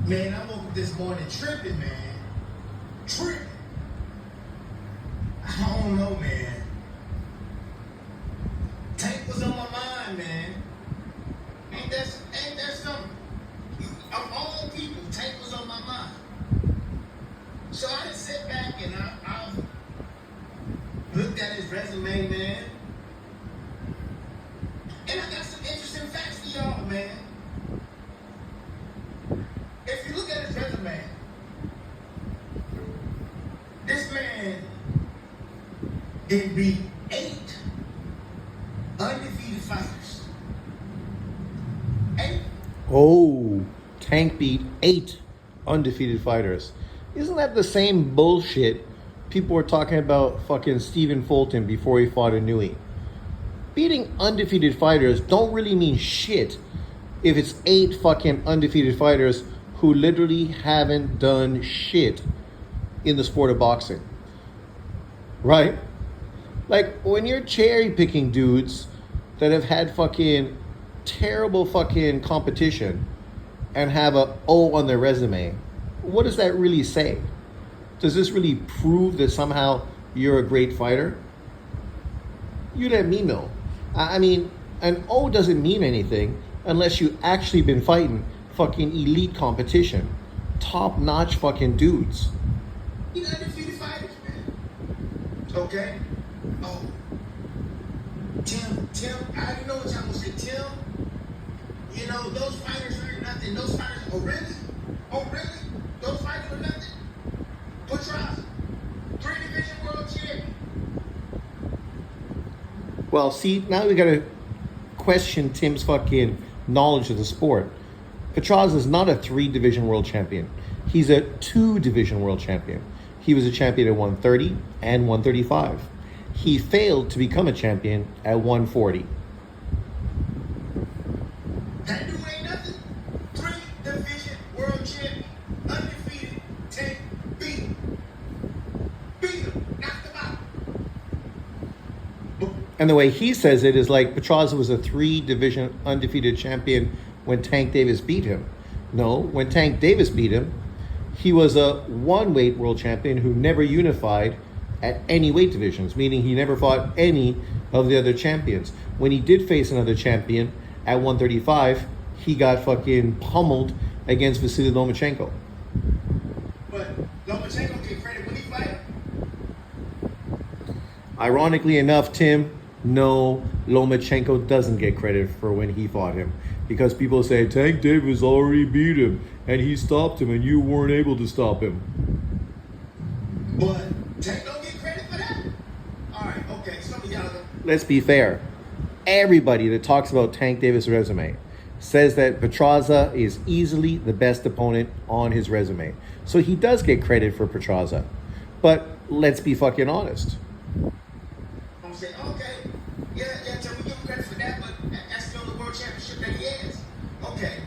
Man, I woke up this morning tripping, man. Tripping. I don't know, man. Tank was on my mind, man. Ain't that something? Of all people, Tank was on my mind. So I just sit back and I looked at his resume, man. And I got some interesting facts for y'all, man. If you look at his resume, this man did beat 8 undefeated fighters. 8. Oh, Tank beat 8 undefeated fighters. Isn't that the same bullshit people were talking about fucking Stephen Fulton before he fought Inouye? Beating undefeated fighters don't really mean shit if it's 8 fucking undefeated fighters who literally haven't done shit in the sport of boxing. Right? Like, when you're cherry picking dudes that have had fucking terrible fucking competition and have a O on their resume, what does that really say? Does this really prove that somehow you're a great fighter? You let me know. I mean, an O doesn't mean anything unless you actually been fighting fucking elite competition. Top-notch fucking dudes. You undefeated fighters, man. Okay? Oh. Tim, I already know what y'all gonna say. Tim, you know, those fighters aren't nothing. Those fighters, oh really? Oh really? Those fighters are nothing? Petraza, 3-division world champion. Well, see, now we gotta question Tim's fucking knowledge of the sport. Petraza is not a 3-division world champion. He's a 2-division world champion. He was a champion at 130 and 135. He failed to become a champion at 140. That dude ain't nothing. 3-division world champion. Undefeated. Tank. Beat him. Knocked him out. And the way he says it is like Petraza was a 3-division undefeated champion when Tank Davis beat him. No, when Tank Davis beat him, he was a 1-weight world champion who never unified at any weight divisions, meaning he never fought any of the other champions. When he did face another champion at 135, he got fucking pummeled against Vasily Lomachenko. But Lomachenko get credit when he fight. Ironically enough, Tim, no, Lomachenko doesn't get credit for when he fought him. Because people say, Tank Davis already beat him, and he stopped him, and you weren't able to stop him. But Tank don't get credit for that? Alright, okay, some of y'all... Let's be fair. Everybody that talks about Tank Davis' resume says that Petraza is easily the best opponent on his resume. So he does get credit for Petraza. But let's be fucking honest. I'm saying, okay, yeah, so we give him credit for that, but that's still the world championship that he has. Okay.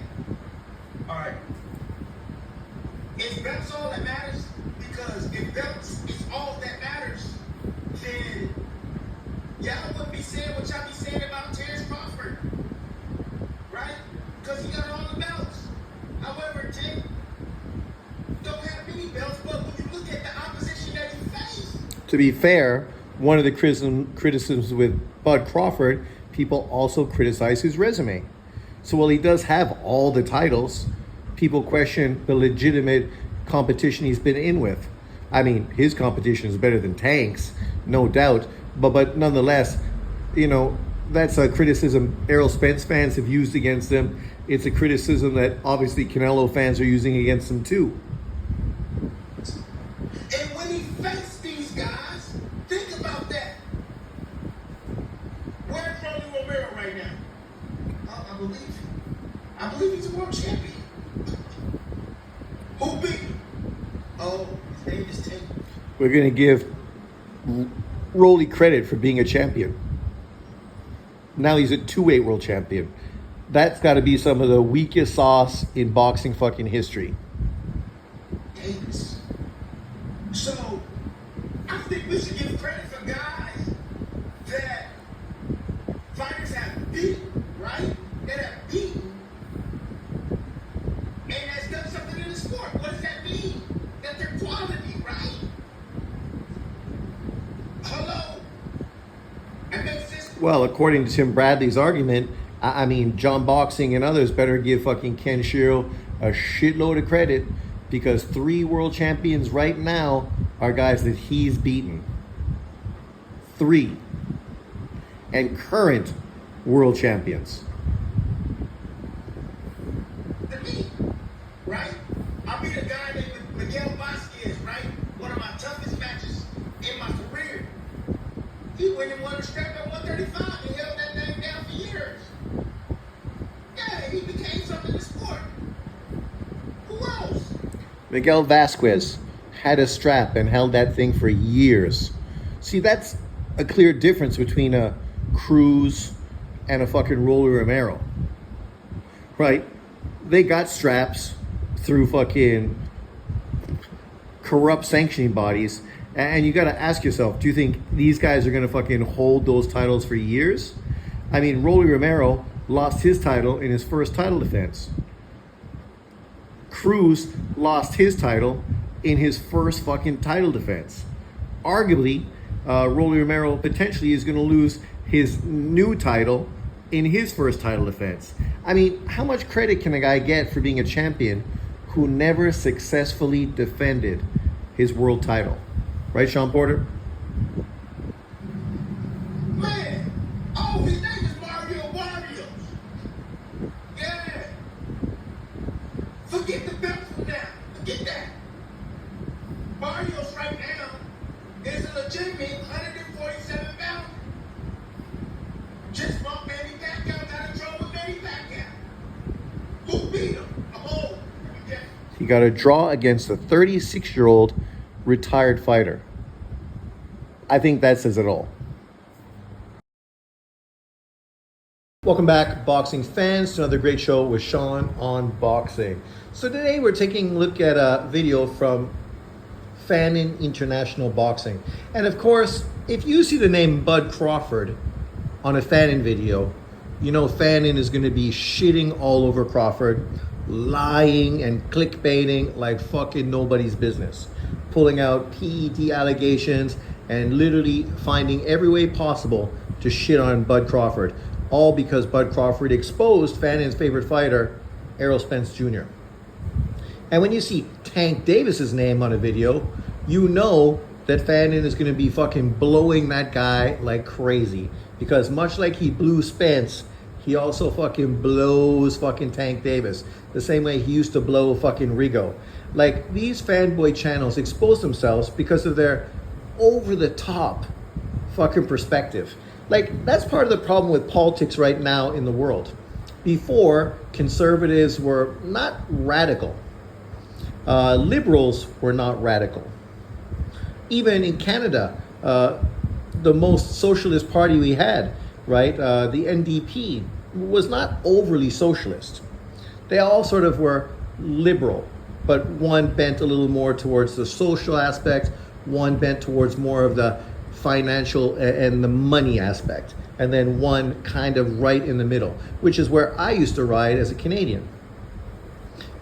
Alright. Is belts all that matters? Because if belts is all that matters, then y'all wouldn't be saying what y'all be saying about Terrence Crawford. Right? Because he got all the belts. However, Tank don't have many belts, but when you look at the opposition that he faced. To be fair, one of the criticisms with Bud Crawford, people also criticize his resume. So while he does have all the titles, people question the legitimate competition he's been in with. I mean, his competition is better than Tank's, no doubt. But nonetheless, you know, that's a criticism Errol Spence fans have used against him. It's a criticism that obviously Canelo fans are using against him too. And when he faced these guys, think about that. Where's Rolly Romero right now? I believe he's a world champion. Who beat him? Oh, his name is Tank. We're going to give Rolly credit for being a champion. Now he's a 2-weight world champion. That's got to be some of the weakest sauce in boxing fucking history. Davis. So, I think we should give credit for guys that fighters have beaten, right? That have beaten, and has done something in the Well, according to Tim Bradley's argument, I mean, John Boxing and others better give fucking Ken Shiro a shitload of credit because 3 world champions right now are guys that he's beaten. 3. And current world champions. To me, right? I beat a guy named Miguel Vasquez, right? One of my toughest matches in my career. He went and won a strap at 135 and held that name down for years. Yeah, he became something in the sport. Who else? Miguel Vasquez had a strap and held that thing for years. See, that's a clear difference between a Cruz and a fucking Rolly Romero. Right? They got straps through fucking corrupt sanctioning bodies. And you got to ask yourself, do you think these guys are going to fucking hold those titles for years? I mean, Rolly Romero lost his title in his first title defense. Cruz lost his title in his first fucking title defense. Arguably, Rolly Romero potentially is going to lose his new title in his first title defense. I mean, how much credit can a guy get for being a champion who never successfully defended his world title? Right, Sean Porter? Man, oh, his name is Mario Barrios. Yeah. Forget the belt from now. Forget that. Barrios right now is a legitimate 147 pounder. Just fought Manny Pacquiao, got a draw with Manny Pacquiao. Who beat him? I'm old. Yeah. He got a draw against a 36-year-old retired fighter. I think that says it all. Welcome back, boxing fans, to another great show with Sean on boxing. So today we're taking a look at a video from Fannin International Boxing. And of course, if you see the name Bud Crawford on a Fannin video, you know Fannin is going to be shitting all over Crawford, lying and clickbaiting like fucking nobody's business, pulling out PED allegations and literally finding every way possible to shit on Bud Crawford, all because Bud Crawford exposed Fannin's favorite fighter, Errol Spence Jr. And when you see Tank Davis's name on a video, you know that Fannin is going to be fucking blowing that guy like crazy, because much like he blew Spence, he also fucking blows fucking Tank Davis the same way he used to blow fucking Rigo. Like, these fanboy channels expose themselves because of their over-the-top fucking perspective. Like, that's part of the problem with politics right now in the world. Before, conservatives were not radical. Liberals were not radical. Even in Canada, the most socialist party we had, right, the NDP, was not overly socialist. They all sort of were liberal, but one bent a little more towards the social aspect, one bent towards more of the financial and the money aspect, and then one kind of right in the middle, which is where I used to ride as a Canadian.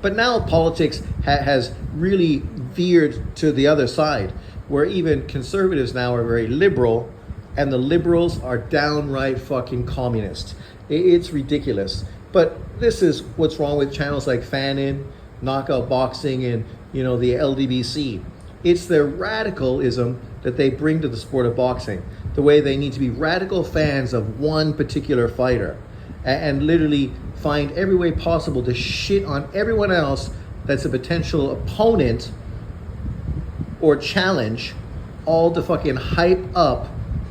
But now politics has really veered to the other side, where even conservatives now are very liberal, and the liberals are downright fucking communist. It's ridiculous. But this is what's wrong with channels like Fannin, Knockout Boxing, and the LDBC. It's their radicalism that they bring to the sport of boxing. The way they need to be radical fans of one particular fighter and literally find every way possible to shit on everyone else that's a potential opponent or challenge, all to fucking hype up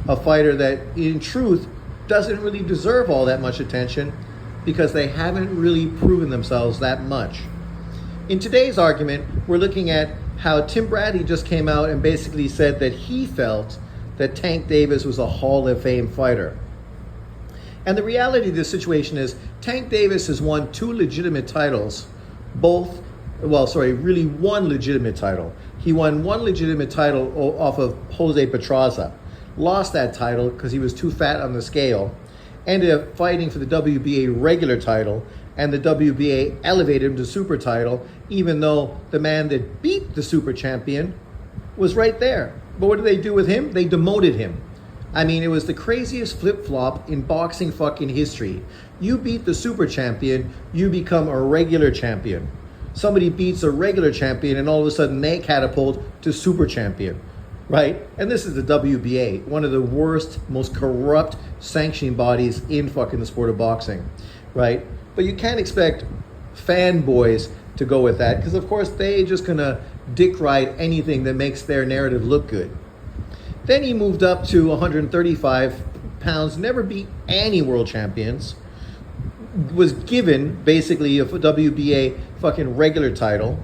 a fighter that in truth doesn't really deserve all that much attention because they haven't really proven themselves that much. In today's argument, we're looking at how Tim Bradley just came out and basically said that he felt that Tank Davis was a Hall of Fame fighter. And the reality of this situation is Tank Davis has won 2 legitimate titles, really one legitimate title. He won 1 legitimate title off of Jose Pedraza, lost that title because he was too fat on the scale, ended up fighting for the WBA regular title, and the WBA elevated him to super title, even though the man that beat the super champion was right there. But what did they do with him? They demoted him. I mean, it was the craziest flip-flop in boxing fucking history. You beat the super champion, you become a regular champion. Somebody beats a regular champion and all of a sudden they catapult to super champion, right? And this is the WBA, one of the worst, most corrupt sanctioning bodies in fucking the sport of boxing, right? But you can't expect fanboys to go with that because of course they just gonna dick ride anything that makes their narrative look good. Then he moved up to 135 pounds, never beat any world champions, was given basically a WBA fucking regular title,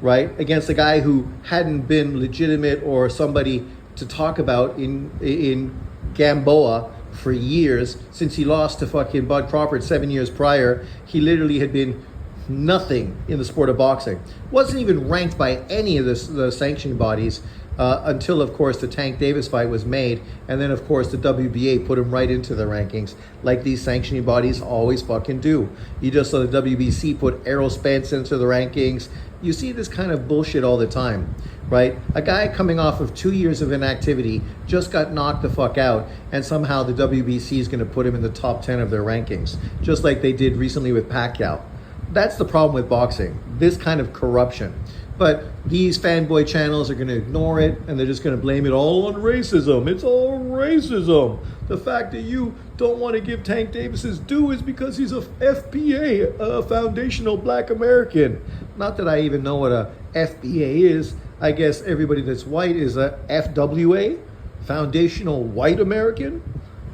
right? Against a guy who hadn't been legitimate or somebody to talk about in Gamboa for years. Since he lost to fucking Bud Crawford 7 years prior, he literally had been nothing in the sport of boxing. Wasn't even ranked by any of the sanctioning bodies until, of course, the Tank Davis fight was made. And then, of course, the WBA put him right into the rankings, like these sanctioning bodies always fucking do. You just saw the WBC put Errol Spence into the rankings. You see this kind of bullshit all the time, right? A guy coming off of 2 years of inactivity just got knocked the fuck out, and somehow the WBC is going to put him in the top 10 of their rankings, just like they did recently with Pacquiao. That's the problem with boxing, this kind of corruption. But these fanboy channels are going to ignore it, and they're just going to blame it all on racism. It's all racism. The fact that you don't want to give Tank Davis his due is because he's a FBA, a foundational black American. Not that I even know what a FBA is. I guess everybody that's white is a FWA, foundational white American.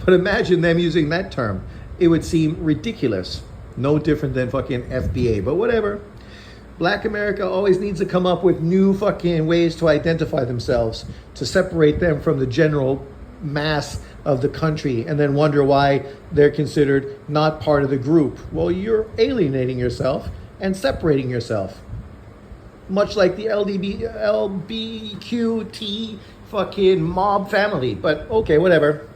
But imagine them using that term. It would seem ridiculous. No different than fucking FBA, but whatever. Black America always needs to come up with new fucking ways to identify themselves, to separate them from the general mass of the country, and then wonder why they're considered not part of the group. Well, you're alienating yourself and separating yourself. Much like the LBQT fucking mob family. But okay, whatever.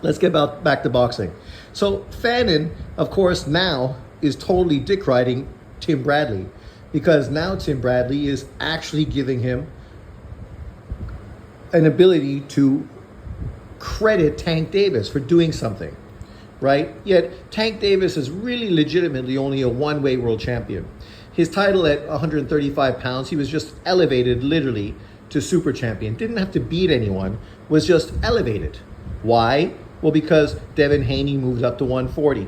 Let's get back to boxing. So Fannin, of course, now is totally dick riding Tim Bradley, because now Tim Bradley is actually giving him an ability to credit Tank Davis for doing something, right? Yet Tank Davis is really legitimately only a one-weight world champion. His title at 135 pounds, he was just elevated literally to super champion. Didn't have to beat anyone, was just elevated. Why? Well, because Devin Haney moved up to 140.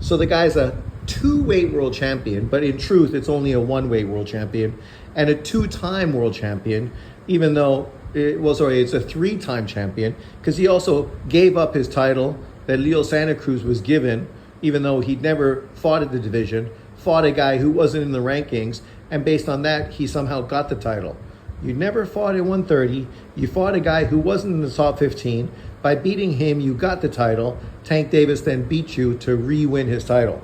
So the guy's a two-weight world champion, but in truth, it's only a one-weight world champion, and a two-time world champion, even though it's a three-time champion, because he also gave up his title that Leo Santa Cruz was given, even though he'd never fought at the division, fought a guy who wasn't in the rankings, and based on that, he somehow got the title. You never fought at 130. You fought a guy who wasn't in the top 15. By beating him, you got the title. Tank Davis then beat you to re-win his title.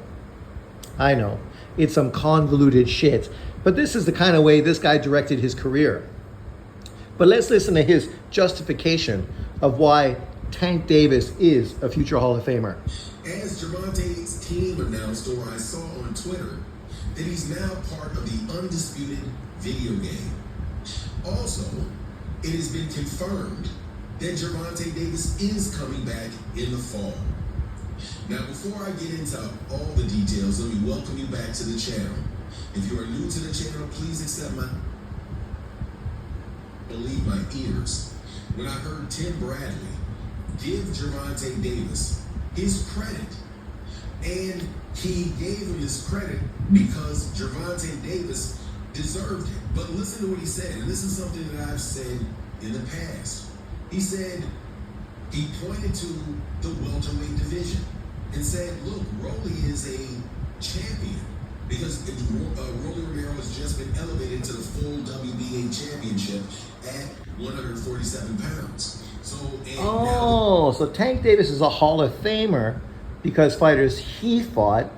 I know, it's some convoluted shit, but this is the kind of way this guy directed his career. But let's listen to his justification of why Tank Davis is a future Hall of Famer. As Gervonta's team announced, or I saw on Twitter, that he's now part of the Undisputed video game. Also, it has been confirmed that Gervonta Davis is coming back in the fall. Now, before I get into all the details, let me welcome you back to the channel. If you are new to the channel, please accept believe my ears when I heard Tim Bradley give Gervonta Davis his credit. And he gave him his credit because Gervonta Davis deserved it. But listen to what he said, and this is something that I've said in the past. He said, he pointed to the welterweight division and said, look, Rolly is a champion because Rolly Romero has just been elevated to the full WBA championship at 147 pounds. So Tank Davis is a Hall of Famer because fighters he fought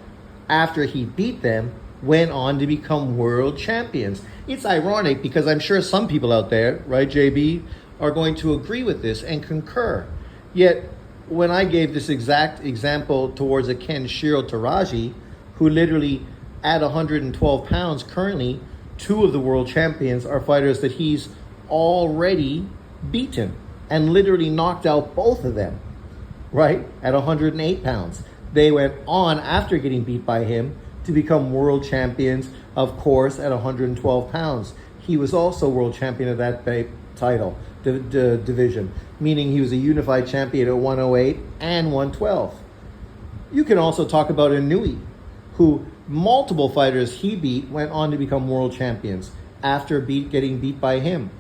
after he beat them went on to become world champions. It's ironic because I'm sure some people out there, right, JB, are going to agree with this and concur. Yet, when I gave this exact example towards a Ken Shiro Taraji, who literally at 112 pounds currently, two of the world champions are fighters that he's already beaten. and literally knocked out both of them, right, at 108 pounds. They went on, after getting beat by him, to become world champions, of course, at 112 pounds. He was also world champion of that title, division, meaning he was a unified champion at 108 and 112. You can also talk about Inouye, who multiple fighters he beat went on to become world champions after getting beat by him.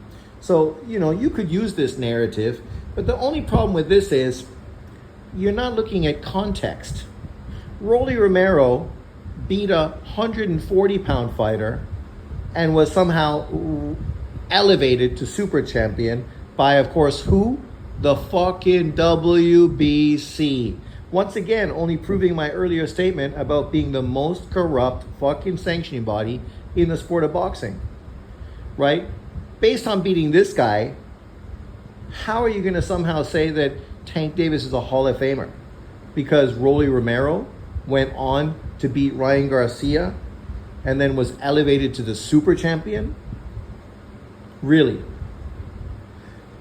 So, you could use this narrative, but the only problem with this is you're not looking at context. Rolly Romero beat a 140-pound fighter and was somehow elevated to super champion by, of course, who? The fucking WBC. Once again, only proving my earlier statement about being the most corrupt fucking sanctioning body in the sport of boxing. Right? Based on beating this guy, how are you going to somehow say that Tank Davis is a Hall of Famer? Because Rolly Romero went on to beat Ryan Garcia and then was elevated to the super champion? Really?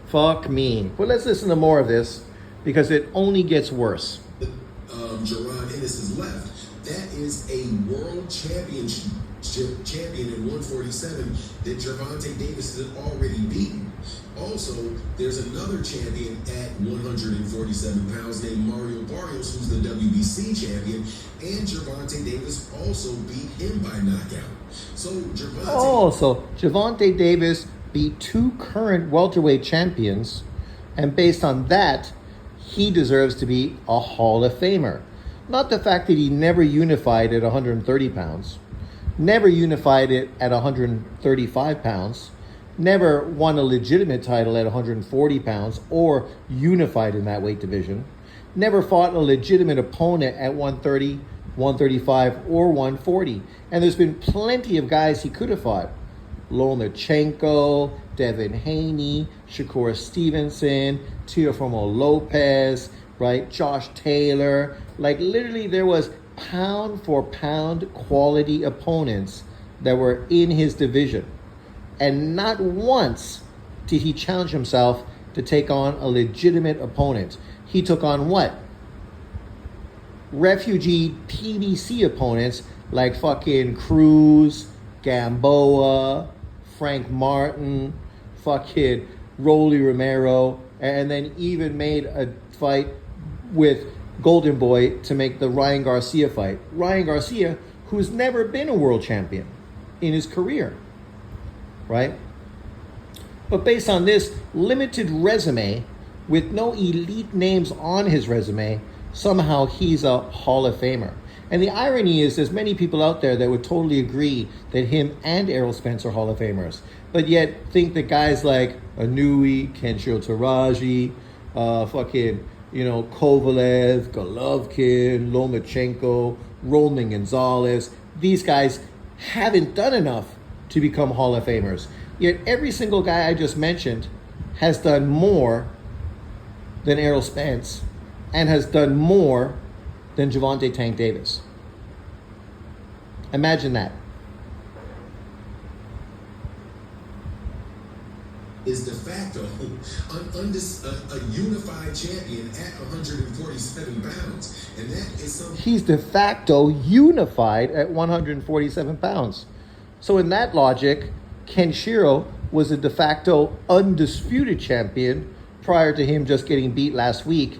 Fuck me. But let's listen to more of this because it only gets worse. Jerron Ennis is left. That is a world champion in 147 that Gervonta Davis has already beaten. Also, there's another champion at 147 pounds named Mario Barrios, who's the WBC champion, and Gervonta Davis also beat him by knockout. So Gervonta Davis beat two current welterweight champions, and based on that, he deserves to be a Hall of Famer. Not the fact that he never unified at 130 pounds, never unified it at 135 pounds, never won a legitimate title at 140 pounds or unified in that weight division, never fought a legitimate opponent at 130, 135, or 140. And there's been plenty of guys he could have fought. Lomachenko, Devin Haney, Shakur Stevenson, Teofimo Lopez, right? Josh Taylor. Like literally there was pound for pound quality opponents that were in his division. And not once did he challenge himself to take on a legitimate opponent. He took on what? Refugee PBC opponents like fucking Cruz, Gamboa, Frank Martin, fucking Rolly Romero, and then even made a fight with Golden Boy to make the Ryan Garcia fight. Ryan Garcia, who's never been a world champion in his career, right? But based on this limited resume with no elite names on his resume, somehow he's a Hall of Famer. And the irony is there's many people out there that would totally agree that him and Errol Spence are Hall of Famers, but yet think that guys like Inouye, Kenshiro Taraji, Kovalev, Golovkin, Lomachenko, Roman Gonzalez, these guys haven't done enough to become Hall of Famers. Yet every single guy I just mentioned has done more than Errol Spence and has done more than Gervonta Tank Davis. Imagine that. Is de facto a unified champion at 147 pounds. And that is something. He's de facto unified at 147 pounds. So in that logic, Kenshiro was a de facto undisputed champion prior to him just getting beat last week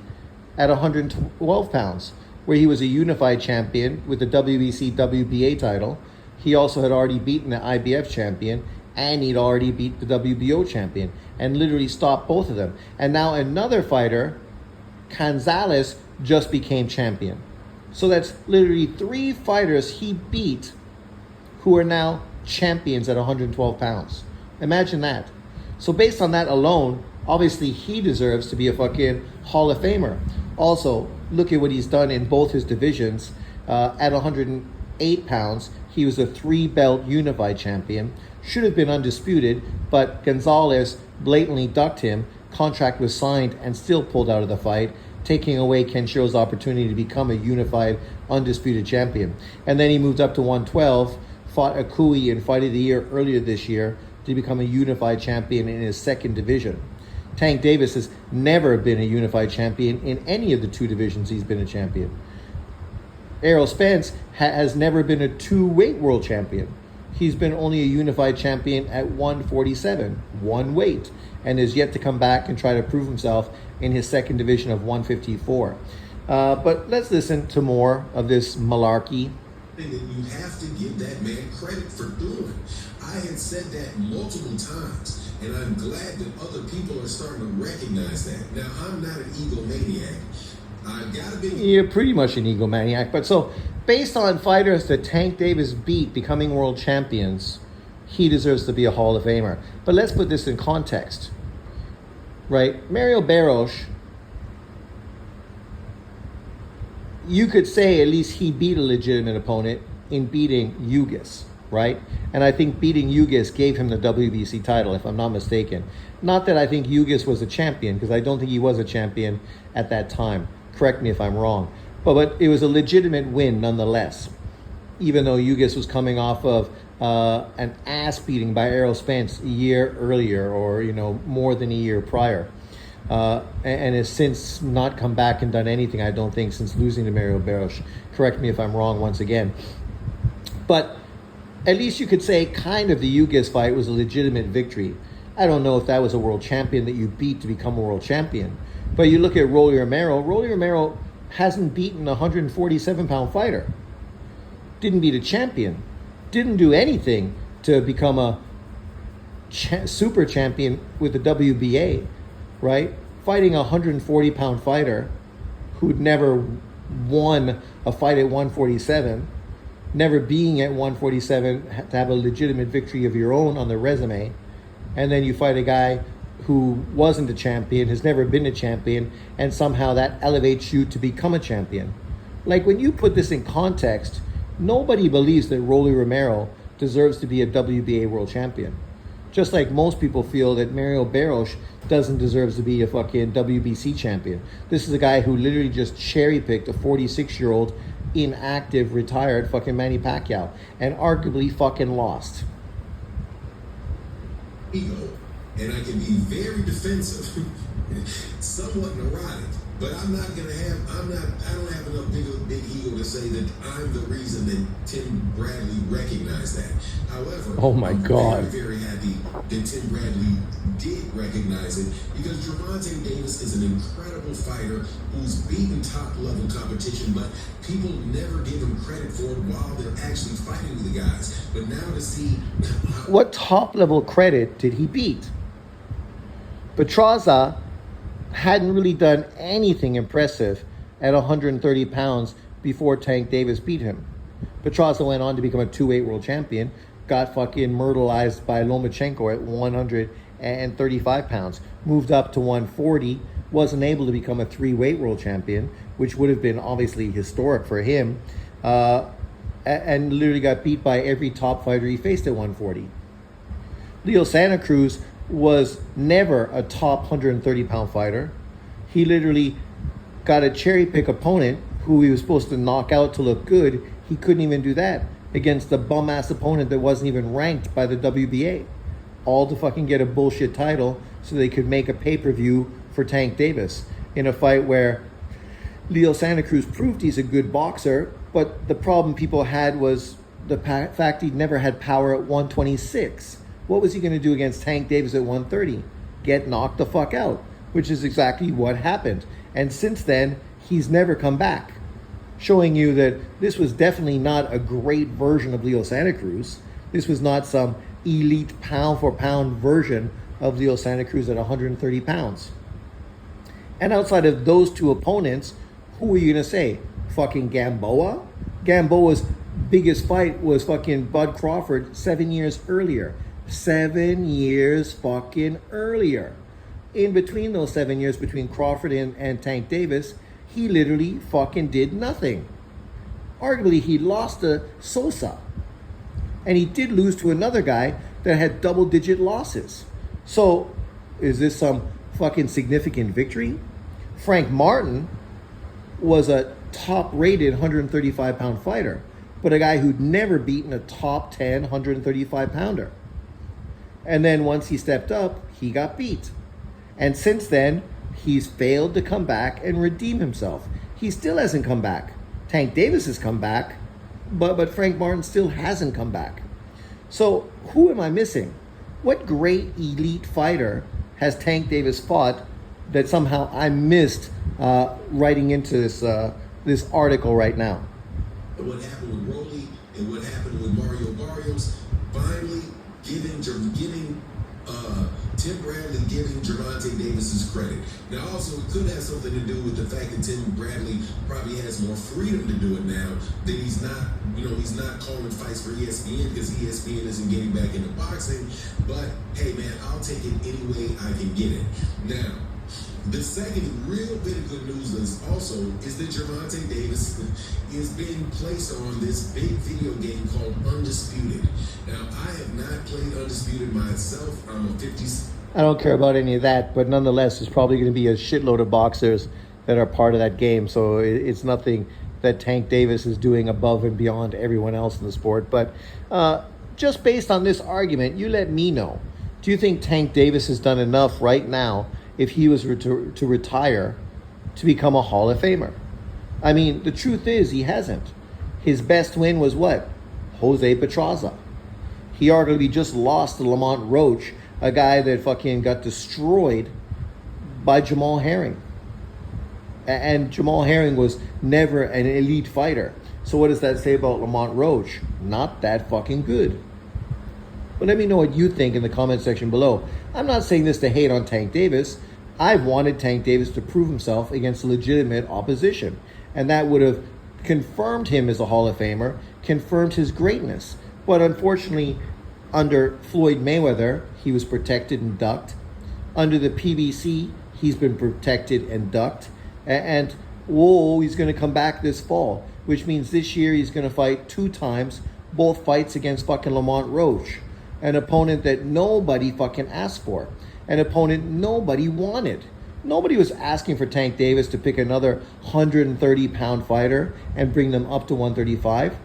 at 112 pounds, where he was a unified champion with the WBC WBA title. He also had already beaten the IBF champion, and he'd already beat the WBO champion and literally stopped both of them. And now another fighter, Gonzalez, just became champion. So that's literally 3 fighters he beat who are now champions at 112 pounds. Imagine that. So based on that alone, obviously he deserves to be a fucking Hall of Famer. Also, look at what he's done in both his divisions. At 108 pounds, he was a 3-belt unified champion. Should have been undisputed, but Gonzalez blatantly ducked him. Contract was signed and still pulled out of the fight, taking away Kenshiro's opportunity to become a unified, undisputed champion. And then he moved up to 112, fought Akui in Fight of the Year earlier this year to become a unified champion in his second division. Tank Davis has never been a unified champion in any of the two divisions he's been a champion. Errol Spence has never been a two-weight world champion. He's been only a unified champion at 147, one weight, and is yet to come back and try to prove himself in his second division of 154. But let's listen to more of this malarkey. That you have to give that man credit for doing. I had said that multiple times, and I'm glad that other people are starting to recognize that. Now, I'm not an egomaniac. I've got to be. You're pretty much an egomaniac. But so, based on fighters that Tank Davis beat becoming world champions, he deserves to be a Hall of Famer. But let's put this in context, right? Mario Barros, you could say at least he beat a legitimate opponent in beating Ugis, right? And I think beating Ugis gave him the WBC title, if I'm not mistaken. Not that I think Ugis was a champion, because I don't think he was a champion at that time. Correct me if I'm wrong. But it was a legitimate win nonetheless, even though Ugis was coming off of an ass beating by Errol Spence a year earlier, or more than a year prior. And has since not come back and done anything, I don't think, since losing to Mario Barros. Correct me if I'm wrong once again. But at least you could say kind of the Ugis fight was a legitimate victory. I don't know if that was a world champion that you beat to become a world champion. But you look at Rolly Romero hasn't beaten a 147-pound fighter. Didn't beat a champion. Didn't do anything to become a super champion with the WBA. Right? Fighting a 140-pound fighter who'd never won a fight at 147, never being at 147 to have a legitimate victory of your own on the resume, and then you fight a guy who wasn't a champion, has never been a champion, and somehow that elevates you to become a champion. Like, when you put this in context, nobody believes that Rolly Romero deserves to be a WBA world champion. Just like most people feel that Mario Barros doesn't deserve to be a fucking WBC champion. This is a guy who literally just cherry-picked a 46-year-old inactive, retired fucking Manny Pacquiao and arguably fucking lost. Ego, and I can be very defensive, somewhat neurotic, but I don't have enough big ego to say that I'm the reason that Tim Bradley recognized that. However, oh my God, very, very happy that Tim Bradley did recognize it, because Gervonta Davis is an incredible fighter who's beaten top-level competition, but people never give him credit for it while they're actually fighting with the guys. But now to see what top-level credit did he beat? Petraza hadn't really done anything impressive at 130 pounds before Tank Davis beat him. Petraza went on to become a two-weight world champion, got fucking myrtleized by Lomachenko at 135 pounds, moved up to 140, wasn't able to become a three-weight world champion, which would have been obviously historic for him, and literally got beat by every top fighter he faced at 140. Leo Santa Cruz was never a top 130-pound fighter. He literally got a cherry-pick opponent who he was supposed to knock out to look good. He couldn't even do that against a bum-ass opponent that wasn't even ranked by the WBA. All to fucking get a bullshit title so they could make a pay-per-view for Tank Davis in a fight where Leo Santa Cruz proved he's a good boxer, but the problem people had was the fact he'd never had power at 126. What was he going to do against Tank Davis at 130? Get knocked the fuck out, which is exactly what happened. And since then, he's never come back, showing you that this was definitely not a great version of Leo Santa Cruz. This was not some elite pound-for-pound version of Leo Santa Cruz at 130 pounds. And outside of those two opponents, who are you going to say? Fucking Gamboa? Gamboa's biggest fight was fucking Bud Crawford 7 years earlier. 7 years fucking earlier. In between those 7 years, between Crawford and Tank Davis, he literally fucking did nothing. Arguably, he lost to Sosa. And he did lose to another guy that had double-digit losses. So, is this some fucking significant victory? Frank Martin was a top-rated 135-pound fighter, but a guy who'd never beaten a top 10 135-pounder. And then once he stepped up, he got beat. And since then, he's failed to come back and redeem himself. He still hasn't come back. Tank Davis has come back, but Frank Martin still hasn't come back. So who am I missing? What great elite fighter has Tank Davis fought that somehow I missed writing into this article right now? What happened with Rolly and what happened with Mario Barrios, finally giving Tim Bradley giving Gervonta Davis his credit. Now, also, it could have something to do with the fact that Tim Bradley probably has more freedom to do it now. That he's not calling fights for ESPN because ESPN isn't getting back into boxing. But hey, man, I'll take it any way I can get it. Now, the second real bit of good news is that Gervonta Davis is being placed on this big video game called Undisputed. Now, I have not played Undisputed myself. I'm a 50. I don't care about any of that, but nonetheless, there's probably going to be a shitload of boxers that are part of that game. So it's nothing that Tank Davis is doing above and beyond everyone else in the sport. But just based on this argument, you let me know. Do you think Tank Davis has done enough right now if he was to retire to become a Hall of Famer? I mean, the truth is he hasn't. His best win was what? Jose Pedraza. He arguably just lost to Lamont Roach, a guy that fucking got destroyed by Jamal Herring. And Jamal Herring was never an elite fighter. So what does that say about Lamont Roach? Not that fucking good. But let me know what you think in the comment section below. I'm not saying this to hate on Tank Davis. I've wanted Tank Davis to prove himself against legitimate opposition. And that would have confirmed him as a Hall of Famer, confirmed his greatness. But unfortunately, under Floyd Mayweather, he was protected and ducked. Under the PBC, he's been protected and ducked. And whoa, he's going to come back this fall, which means this year he's going to fight 2 times, both fights against fucking Lamont Roach, an opponent that nobody fucking asked for, an opponent nobody wanted. Nobody was asking for Tank Davis to pick another 130-pound fighter and bring them up to 135.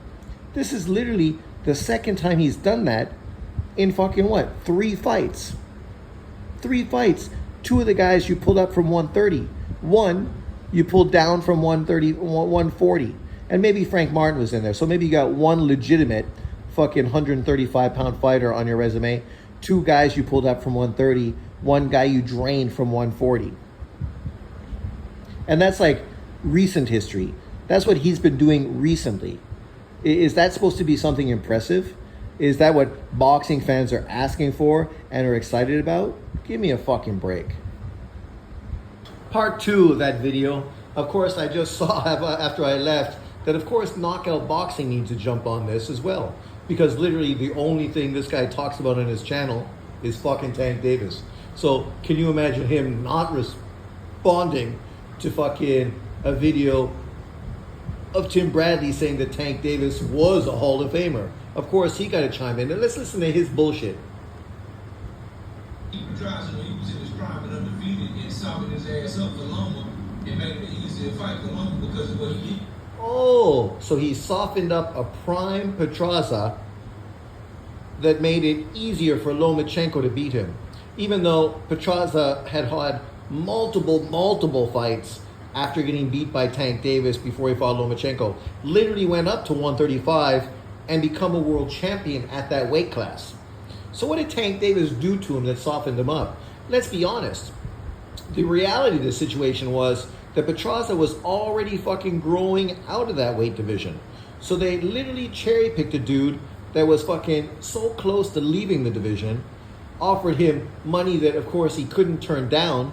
This is literally the second time he's done that in fucking what? 3 fights. 3 fights. 2 of the guys you pulled up from 130. 1 you pulled down from 140. And maybe Frank Martin was in there. So maybe you got 1 legitimate fucking 135-pound fighter on your resume. 2 guys you pulled up from 130. 1 guy you drained from 140. And that's like recent history. That's what he's been doing recently. Is that supposed to be something impressive? Is that what boxing fans are asking for and are excited about? Give me a fucking break. Part 2 of that video. Of course, I just saw after I left that, of course, Knockout Boxing needs to jump on this as well. Because literally the only thing this guy talks about on his channel is fucking Tank Davis. So can you imagine him not responding to fucking a video of Tim Bradley saying that Tank Davis was a Hall of Famer? Of course, he got to chime in. And let's listen to his bullshit. He tries when he was in his prime and undefeated and softened his ass up for Loma. It made it easier to fight for Loma because of what he did. Oh, so he softened up a prime Pedraza that made it easier for Lomachenko to beat him. Even though Pedraza had had multiple fights after getting beat by Tank Davis before he fought Lomachenko. Literally went up to 135 and become a world champion at that weight class. So what did Tank Davis do to him that softened him up? Let's be honest. The reality of the situation was that Pedraza was already fucking growing out of that weight division. So they literally cherry-picked a dude that was fucking so close to leaving the division, offered him money that, of course, he couldn't turn down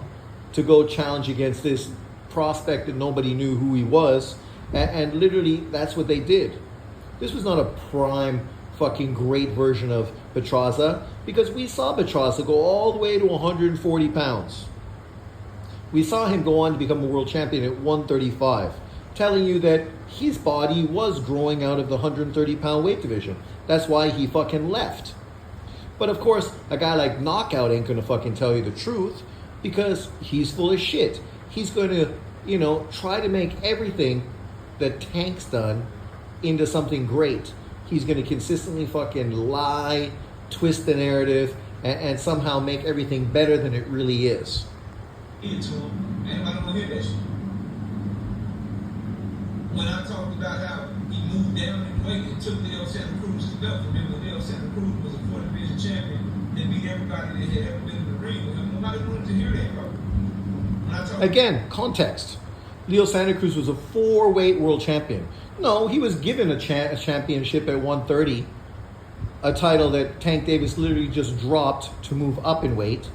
to go challenge against this prospect that nobody knew who he was. And literally, that's what they did. This was not a prime fucking great version of Pedraza, because we saw Pedraza go all the way to 140 pounds. We saw him go on to become a world champion at 135, telling you that his body was growing out of the 130-pound weight division. That's why he fucking left. But of course, a guy like Knockout ain't gonna fucking tell you the truth, because he's full of shit. He's gonna, try to make everything that Tank's done into something great. He's gonna consistently fucking lie, twist the narrative, and somehow make everything better than it really is. into him. Anybody don't hear that shit. When I talked about how he moved down in weight and took Leo Santa Cruz's belt, remember Leo Santa Cruz was a 4th division champion and beat everybody that had ever been in the ring with him. Nobody wanted to hear that, bro. Again, context. Leo Santa Cruz was a 4-weight world champion. No, he was given a championship at 130, a title that Tank Davis literally just dropped to move up in weight,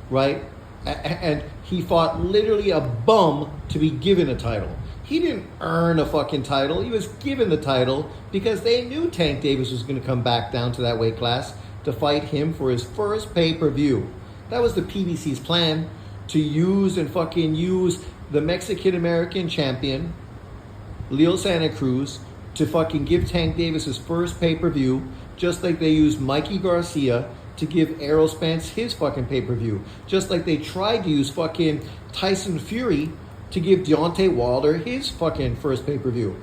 right? And he fought literally a bum to be given a title. He didn't earn a fucking title. He was given the title because they knew Tank Davis was going to come back down to that weight class to fight him for his first pay-per-view. That was the PBC's plan, to use the Mexican-American champion, Leo Santa Cruz, to fucking give Tank Davis his first pay-per-view, just like they used Mikey Garcia to give Errol Spence his fucking pay-per-view. Just like they tried to use fucking Tyson Fury to give Deontay Wilder his fucking first pay-per-view.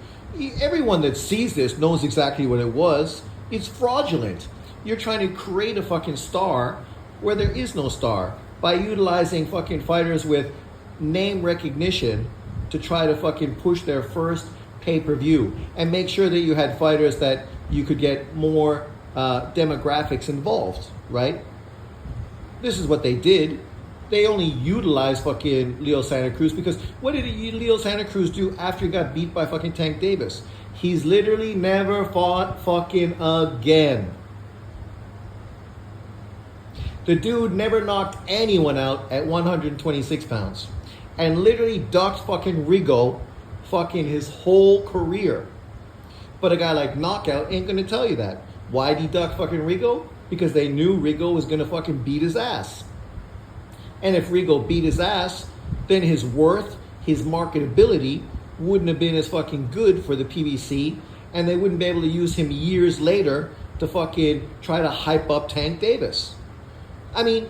Everyone that sees this knows exactly what it was. It's fraudulent. You're trying to create a fucking star where there is no star by utilizing fucking fighters with name recognition to try to fucking push their first pay-per-view and make sure that you had fighters that you could get more demographics involved, right? This is what they did. They only utilized fucking Leo Santa Cruz because what did Leo Santa Cruz do after he got beat by fucking Tank Davis? He's literally never fought fucking again. The dude never knocked anyone out at 126 pounds and literally ducked fucking Rigo fucking his whole career. But a guy like Knockout ain't gonna tell you that. Why'd he duck fucking Rigo? Because they knew Rigo was gonna fucking beat his ass. And if Rigo beat his ass, then his worth, his marketability wouldn't have been as fucking good for the PBC, and they wouldn't be able to use him years later to fucking try to hype up Tank Davis. I mean,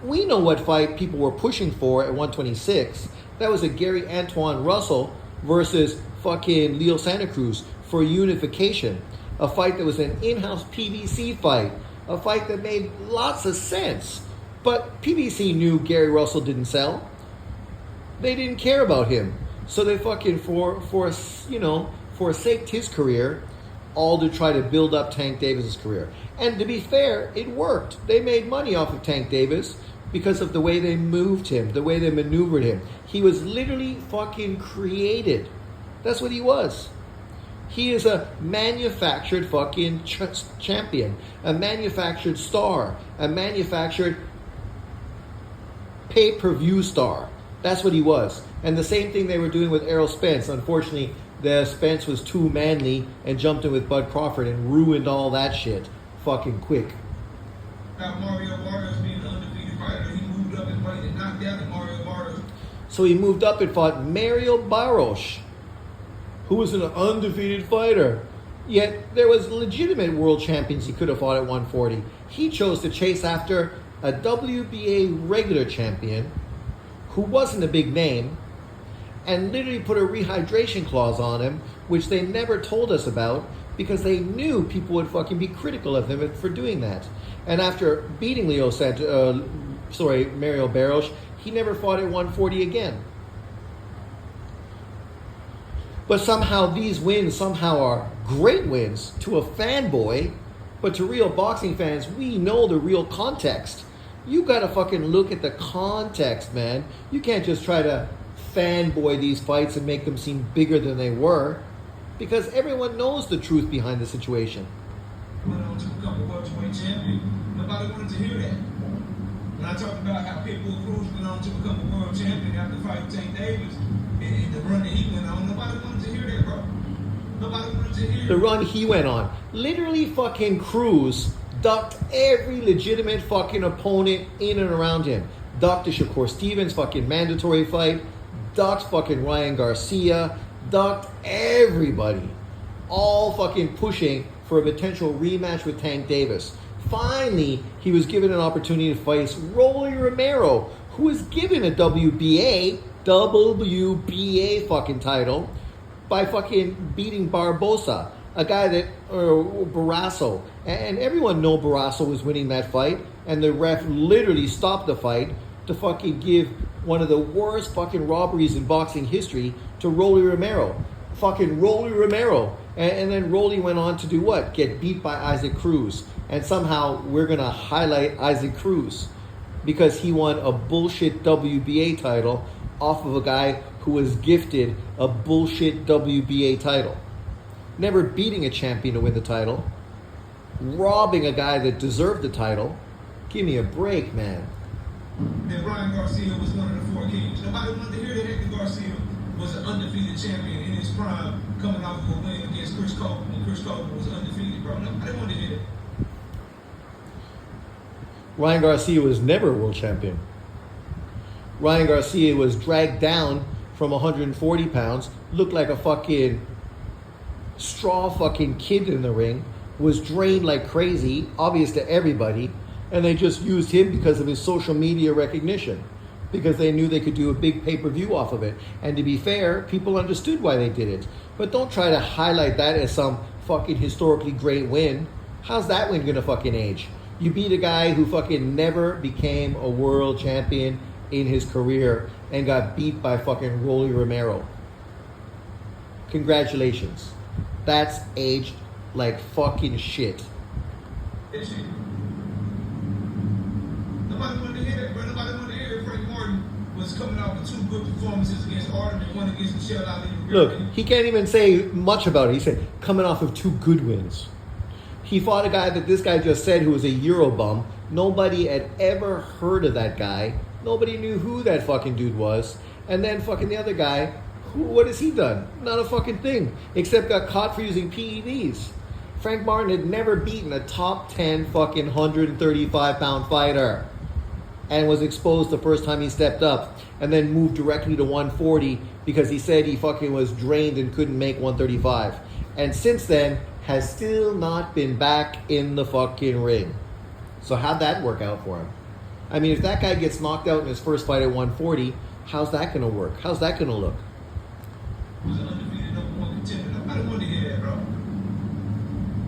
we know what fight people were pushing for at 126. That was a Gary Antoine Russell versus fucking Leo Santa Cruz for unification. A fight that was an in-house PBC fight. A fight that made lots of sense. But PBC knew Gary Russell didn't sell. They didn't care about him. So they fucking forsaked his career, all to try to build up Tank Davis's career. And to be fair, it worked. They made money off of Tank Davis because of the way they moved him, the way they maneuvered him. He was literally fucking created. That's what he was. He is a manufactured fucking champion, a manufactured star, a manufactured pay-per-view star. That's what he was. And the same thing they were doing with Errol Spence. Unfortunately, the Spence was too manly and jumped in with Bud Crawford and ruined all that shit fucking quick. About Mario Barrios being an undefeated fighter, he moved up in weight and knocked out Mario Barrios. So he moved up and fought Mario Barros, who was an undefeated fighter. Yet there was legitimate world champions he could have fought at 140. He chose to chase after a WBA regular champion who wasn't a big name and literally put a rehydration clause on him, which they never told us about because they knew people would fucking be critical of him for doing that. And after beating Mario Barros, he never fought at 140 again. But somehow these wins are great wins to a fanboy, but to real boxing fans, we know the real context. You gotta fucking look at the context, man. You can't just try to fanboy these fights and make them seem bigger than they were, because everyone knows the truth behind the situation. Went on to become a welterweight champion. Nobody wanted to hear that. When I talked about how Pitbull Cruz went on to become a world champion after fighting Tank Davis and the run that he went on, nobody wanted to hear that, bro. Nobody wanted to hear the run he went on. Literally fucking Cruz ducked every legitimate fucking opponent in and around him. Ducked the Shakur Stevens fucking mandatory fight. Ducked fucking Ryan Garcia. Ducked everybody. All fucking pushing for a potential rematch with Tank Davis. Finally, he was given an opportunity to face Rolly Romero, who was given a WBA fucking title by fucking beating Barbosa, a guy that, Barrasso. And everyone know Barrasso was winning that fight, and the ref literally stopped the fight to fucking give one of the worst fucking robberies in boxing history to Rolly Romero. Fucking Rolly Romero. And then Rolly went on to do what? Get beat by Isaac Cruz. And somehow we're going to highlight Isaac Cruz because he won a bullshit WBA title off of a guy who was gifted a bullshit WBA title. Never beating a champion to win the title. Robbing a guy that deserved the title. Give me a break, man. That Ryan Garcia was one of the 4 kings. Nobody wanted to hear that Hector Garcia was an undefeated champion in his prime, coming off of a win against Chris Coleman. And Chris Coleman was undefeated, bro. Nobody wanted to hear that. Ryan Garcia was never a world champion. Ryan Garcia was dragged down from 140 pounds, looked like a fucking straw fucking kid in the ring, was drained like crazy, obvious to everybody, and they just used him because of his social media recognition, because they knew they could do a big pay-per-view off of it. And to be fair, people understood why they did it. But don't try to highlight that as some fucking historically great win. How's that win gonna fucking age? You beat a guy who fucking never became a world champion in his career and got beat by fucking Rolly Romero. Congratulations. That's aged like fucking shit. That shit. Nobody wanted to hear that, bro. Nobody wanted to hear that Frank Martin was coming out with 2 good performances against Artem and 1 against Michelle Ali. Look, he can't even say much about it. He said, coming off of 2 good wins. He fought a guy that this guy just said who was a Euro bum. Nobody had ever heard of that guy. Nobody knew who that fucking dude was. And then fucking the other guy, what has he done? Not a fucking thing. Except got caught for using PEDs. Frank Martin had never beaten a top 10 fucking 135 pound fighter. And was exposed the first time he stepped up. And then moved directly to 140 because he said he fucking was drained and couldn't make 135. And since then, has still not been back in the fucking ring. So how'd that work out for him? I mean, if that guy gets knocked out in his first fight at 140, how's that going to work? How's that going to look? He was an undefeated number 1 contender. Nobody wanted to hear that, bro.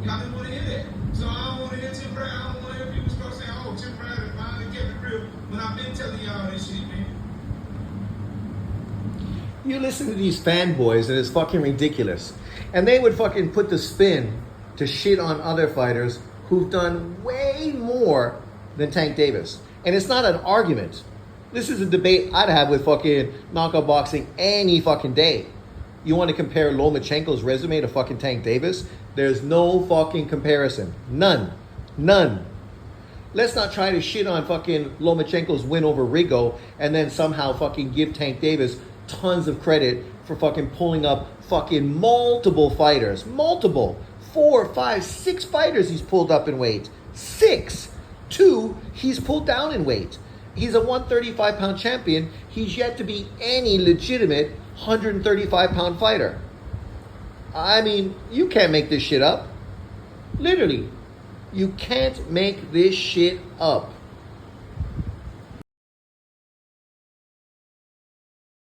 Y'all didn't want to hear that. So I don't want to hear Tim Brown. I don't want to hear people start saying, oh, Tim Brown is fine and kept it real. When I've been telling y'all this shit, man. You listen to these fanboys and it's fucking ridiculous. And they would fucking put the spin to shit on other fighters who've done way more than Tank Davis. And it's not an argument. This is a debate I'd have with fucking knockout boxing any fucking day. You want to compare Lomachenko's resume to fucking Tank Davis? There's no fucking comparison. None. None. Let's not try to shit on fucking Lomachenko's win over Rigo and then somehow fucking give Tank Davis tons of credit for fucking pulling up fucking multiple fighters. Multiple. 4, 5, 6 fighters he's pulled up in weight. 6. 2, he's pulled down in weight. He's a 135 pound champion. He's yet to be any legitimate 135 pound fighter. I mean, you can't make this shit up. Literally. You can't make this shit up.